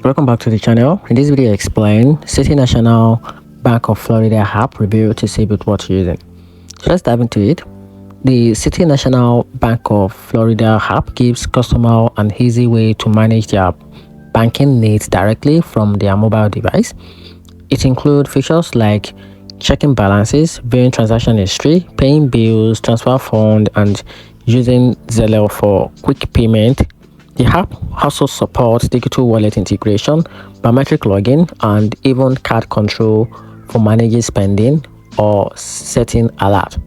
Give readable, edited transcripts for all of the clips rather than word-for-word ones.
Welcome back to the channel. In this video I explain City National Bank of Florida app review to see with what you're using. So let's dive into it. The City National Bank of Florida app gives customers an easy way to manage their banking needs directly from their mobile device. It includes features like checking balances, viewing transaction history, paying bills, transfer funds, and using Zelle for quick payment. The app also supports digital wallet integration, biometric login, and even card control for managing spending or setting alert.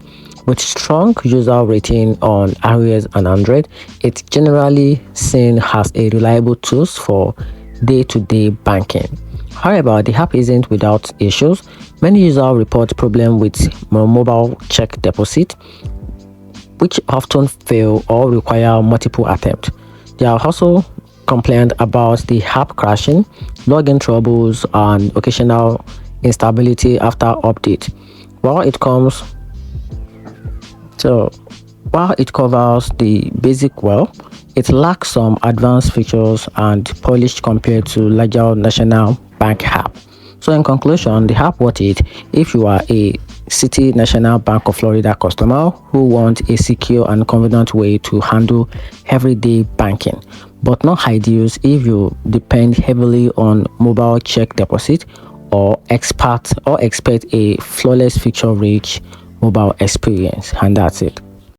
With strong user rating on iOS and Android, it's generally seen as a reliable tool for day-to-day banking. However, the app isn't without issues. Many users report problems with mobile check deposit, which often fail or require multiple attempts. They are also complained about the app crashing, login troubles, and occasional instability after update. While it covers the basic well, it lacks some advanced features and polish compared to larger national bank app. So in conclusion, the app worth it if you are a City National Bank of Florida customer who want a secure and convenient way to handle everyday banking, but not ideal if you depend heavily on mobile check deposit or expect a flawless feature-rich mobile experience. And that's it.